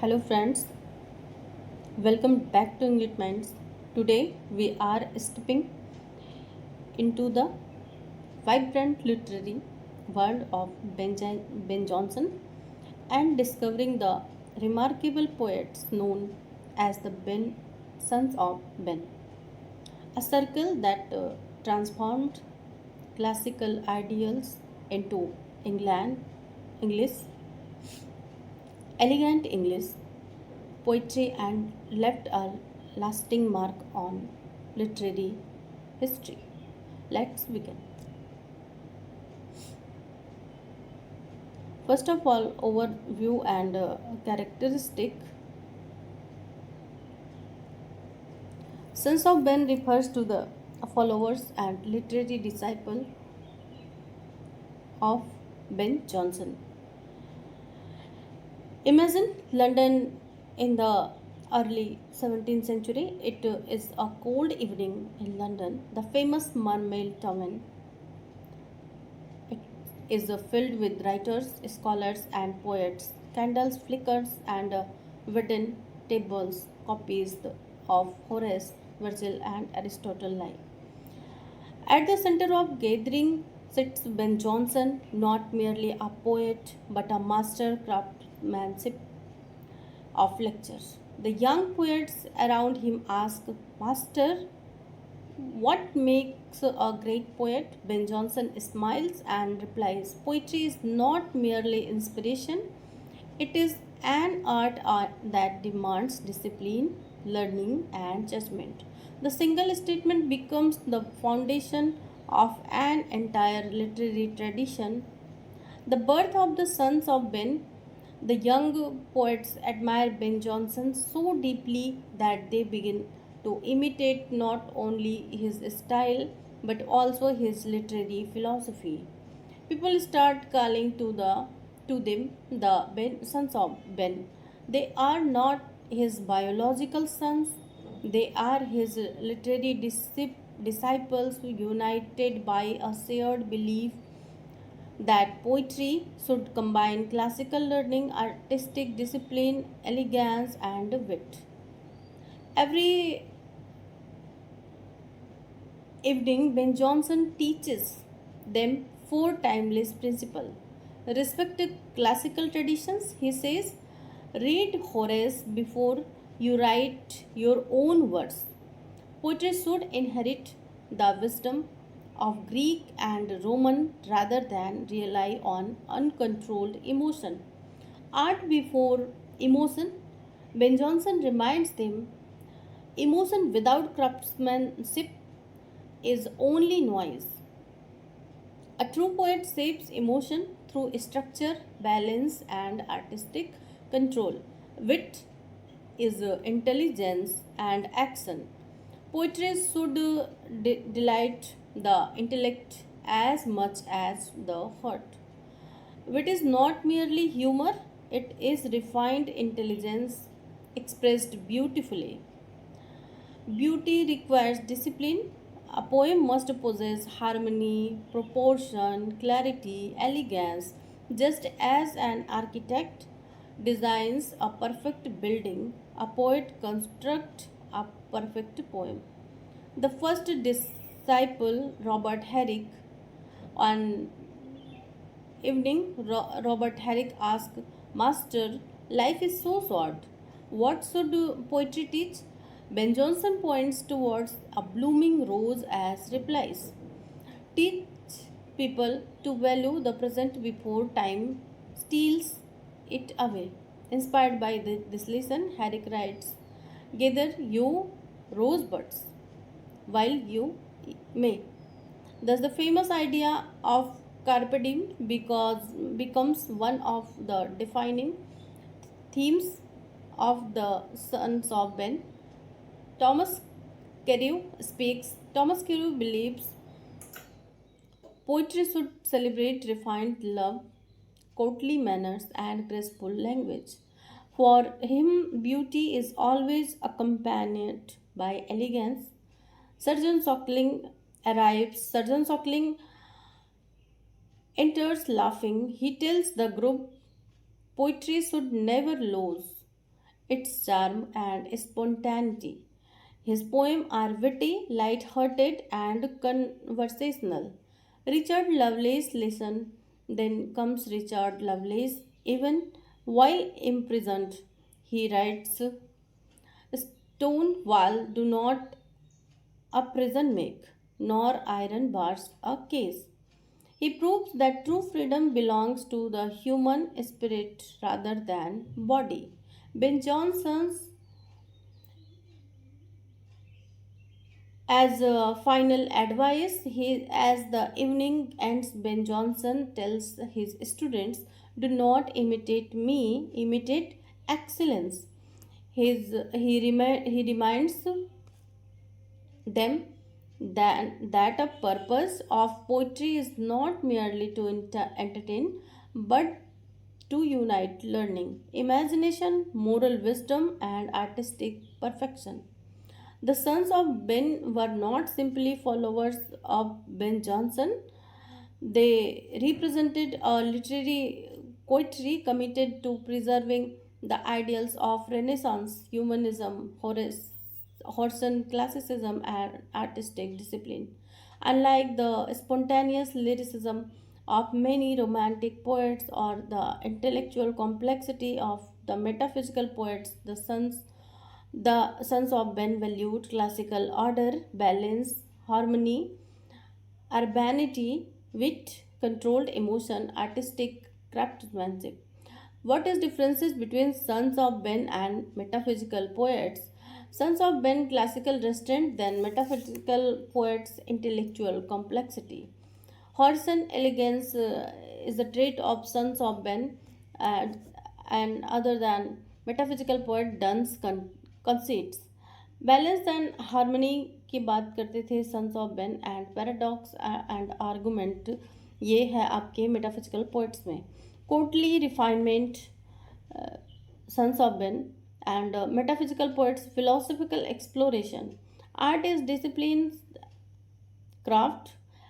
Hello friends, welcome back to English Minds. Today we are stepping into the vibrant literary world of Ben Jonson and discovering the remarkable poets known as the Sons of Ben, a circle that transformed classical ideals into England, English, elegant English poetry and left a lasting mark on literary history. Let's begin. First of all, overview and characteristic. Sons of Ben refers to the followers and literary disciple of Ben Jonson. Imagine London in the early 17th century. It is a cold evening in London. The famous Mermaid Tavern. It is filled with writers, scholars, and poets. Candles flickers and wooden tables, copies of Horace, Virgil, and Aristotle lie. At the center of gathering sits Ben Jonson, not merely a poet but a master craftsmanship of lectures. The young poets around him ask, Master, what makes a great poet? Ben Jonson smiles and replies, Poetry is not merely inspiration, it is an art that demands discipline, learning, and judgment. The single statement becomes the foundation of an entire literary tradition. The birth of the sons of Ben. The young poets admire Ben Jonson so deeply that they begin to imitate not only his style but also his literary philosophy. People start calling to them the sons of Ben. They are not his biological sons, they are his literary disciples united by a shared belief that poetry should combine classical learning, artistic discipline, elegance, and wit. Every evening, Ben Jonson teaches them four timeless principles. Respect classical traditions, he says. Read Horace before you write your own words. Poetry should inherit the wisdom of Greek and Roman rather than rely on uncontrolled emotion. Art before emotion, Ben Jonson reminds them emotion without craftsmanship is only noise. A true poet shapes emotion through structure, balance, and artistic control. Wit is intelligence and action. Poetry should delight the intellect as much as the heart. Wit is not merely humor, it is refined intelligence expressed beautifully. Beauty requires discipline. A poem must possess harmony, proportion, clarity, elegance, just as an architect designs a perfect building, a poet constructs a perfect poem. The first disciple, Robert Herrick, on evening, Robert Herrick asked, Master, life is so short. What should poetry teach? Ben Jonson points towards a blooming rose as replies. Teach people to value the present before time steals it away. Inspired by this lesson, Herrick writes, Gather you rosebuds while you may. Thus, the famous idea of Carpe Diem becomes one of the defining themes of the Sons of Ben. Thomas Carew speaks. Thomas Carew believes poetry should celebrate refined love, courtly manners, and graceful language. For him, beauty is always accompanied by elegance. Surgeon Suckling arrives. Surgeon Suckling enters laughing. He tells the group poetry should never lose its charm and spontaneity. His poems are witty, light-hearted, and conversational. Richard Lovelace, listen, then comes Richard Lovelace, even while imprisoned. He writes, stone wall do not a prison make, nor iron bars a case. He proves that true freedom belongs to the human spirit rather than body. Ben Jonson's as a final advice, as the evening ends, Ben Jonson tells his students, "Do not imitate me, imitate excellence." He reminds them that a purpose of poetry is not merely to entertain but to unite learning, imagination, moral wisdom, and artistic perfection. The sons of Ben were not simply followers of Ben Jonson, they represented a literary coterie committed to preserving the ideals of Renaissance, humanism, Horatian Classicism, and artistic discipline. Unlike the spontaneous lyricism of many Romantic poets or the intellectual complexity of the metaphysical poets, the sons of Ben valued classical order, balance, harmony, urbanity, wit, controlled emotion, artistic craftsmanship. What is differences between sons of Ben and metaphysical poets? Sons of Ben classical restraint, then metaphysical poets intellectual complexity. Horsen elegance is a trait of sons of Ben, uh, and other than metaphysical poet Duns conceits. Balance and harmony की बात करते थे sons of Ben and paradox and argument ये है आपके metaphysical poets में courtly refinement sons of Ben and metaphysical poets philosophical exploration art is discipline craft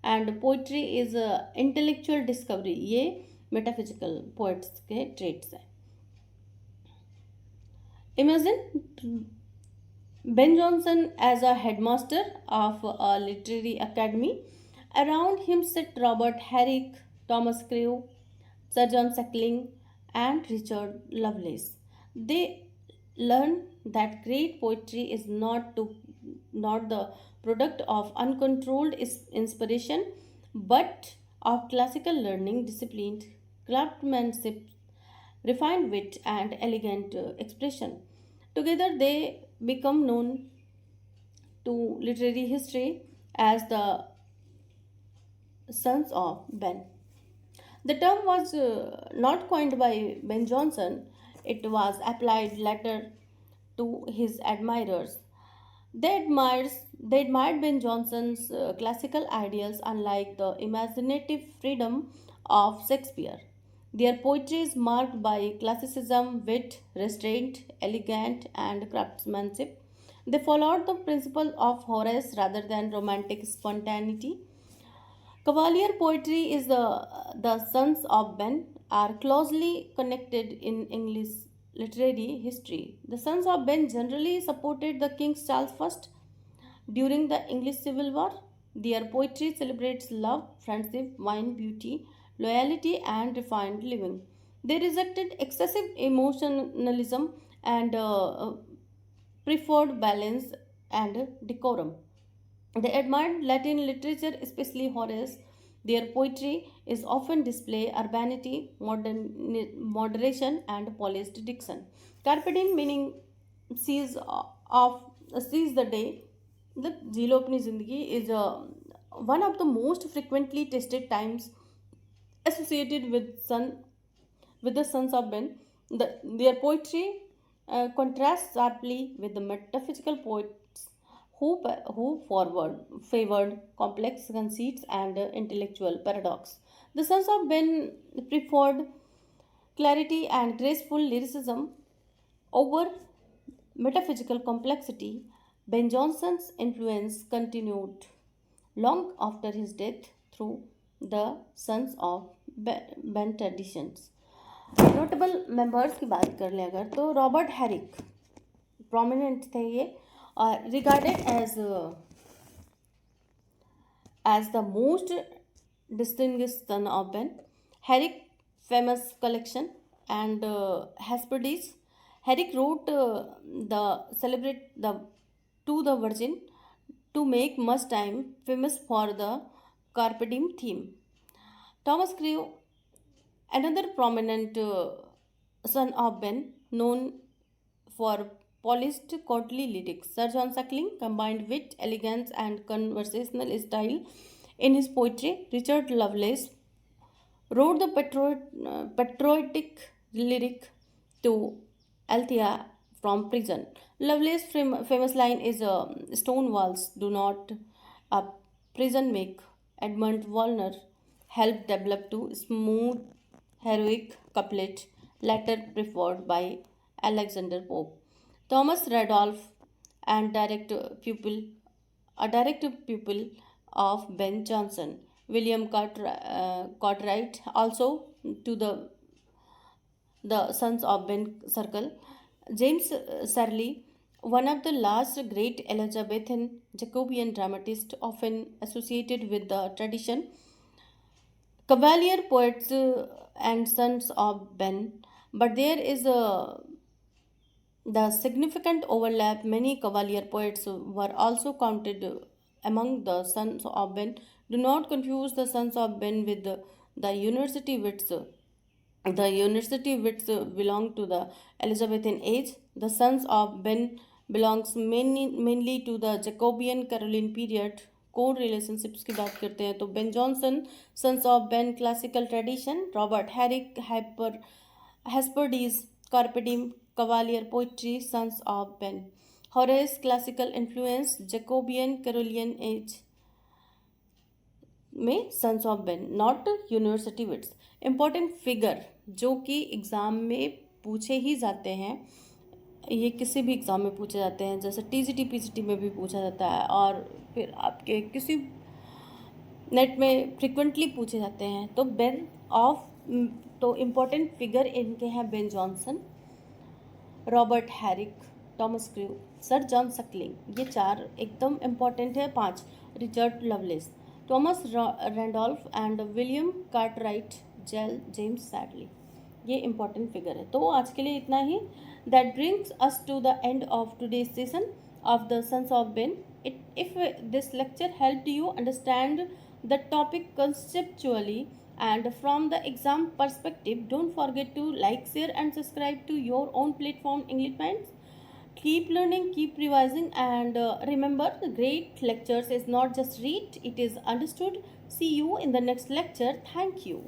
and poetry is intellectual discovery ये metaphysical poets के ट्रेट्स हैं imagine Ben Jonson as a headmaster of a literary academy. Around him sit Robert Herrick, Thomas Carew, Sir John Suckling, and Richard Lovelace. They learn that great poetry is not the product of uncontrolled inspiration, but of classical learning, disciplined craftsmanship, refined wit, and elegant expression. Together, they become known to literary history as the sons of Ben. The term was not coined by Ben Jonson, it was applied later to his admirers. They admired Ben Jonson's classical ideals, unlike the imaginative freedom of Shakespeare. Their poetry is marked by classicism, wit, restraint, elegance, and craftsmanship. They followed the principle of Horace rather than romantic spontaneity. Cavalier poetry is the sons of Ben are closely connected in English literary history. The sons of Ben generally supported the King Charles I during the English Civil War. Their poetry celebrates love, friendship, wine, beauty, loyalty, and refined living. They rejected excessive emotionalism and preferred balance and decorum. They admired Latin literature, especially Horace. Their poetry is often display urbanity, moderation, and polished diction. Carpe Diem meaning seize of seize the day. The जीलो अपनी जिंदगी is one of the most frequently tested times associated with the sons of Ben. Their poetry contrasts sharply with the metaphysical poets who favored complex conceits and intellectual paradox. The sons of Ben preferred clarity and graceful lyricism over metaphysical complexity. Ben Jonson's influence continued long after his death through the sons of Ben traditions. Notable members की बात कर लें अगर, तो Robert Herrick prominent थे ये, और regarded as the most distinguished son of Ben. Herrick famous collection and Hesperides. Herrick wrote the celebrate the to the Virgin to make much time famous for the Carpe Diem theme. Thomas Carew, another prominent son of Ben, known for polished courtly lyrics. Sir John Suckling combined wit, elegance, and conversational style in his poetry. Richard Lovelace wrote the patriotic lyric to Althea from prison. Lovelace's famous line is "Stone walls do not a prison make." Edmund Walner helped develop to smooth heroic couplet, later preferred by Alexander Pope. Thomas Randolph and a direct pupil of Ben Jonson. William Cartwright, also to the sons of Ben Circle. James Shirley, one of the last great Elizabethan Jacobean dramatists, often associated with the tradition. Cavalier Poets and sons of Ben, but there is the significant overlap. Many Cavalier poets were also counted among the sons of Ben. Do not confuse the sons of Ben with the university wits. The university wits belong to the Elizabethan age. The sons of Ben belongs mainly to the Jacobean Caroline period. Core relationships की बात करते हैं तो Ben Jonson sons of Ben classical tradition, Robert Herrick Hesperides carpe diem cavalier poetry sons of Ben, Horace classical influence Jacobean Caroline age में sons of Ben, not university wits. Important figure जो कि exam में पूछे ही जाते हैं, ये किसी भी एग्ज़ाम में पूछे जाते हैं, जैसे टीजीटी पीजीटी में भी पूछा जाता है और फिर आपके किसी नेट में फ्रिक्वेंटली पूछे जाते हैं। तो तो इम्पोर्टेंट फिगर इनके हैं Ben Jonson, Robert Herrick, Thomas Carew, Sir John Suckling, ये चार एकदम इम्पॉर्टेंट है। 5 Richard Lovelace, Thomas Randolph and William Cartwright, James Sedley, ये इम्पॉर्टेंट फिगर है। तो आज के लिए इतना ही। That brings us to the end of today's session of the sons of Ben. If this lecture helped you understand the topic conceptually and from the exam perspective, don't forget to like, share and subscribe to your own platform English Minds. Keep learning, keep revising, and remember, the great lectures is not just read, it is understood. See you in the next lecture. Thank you.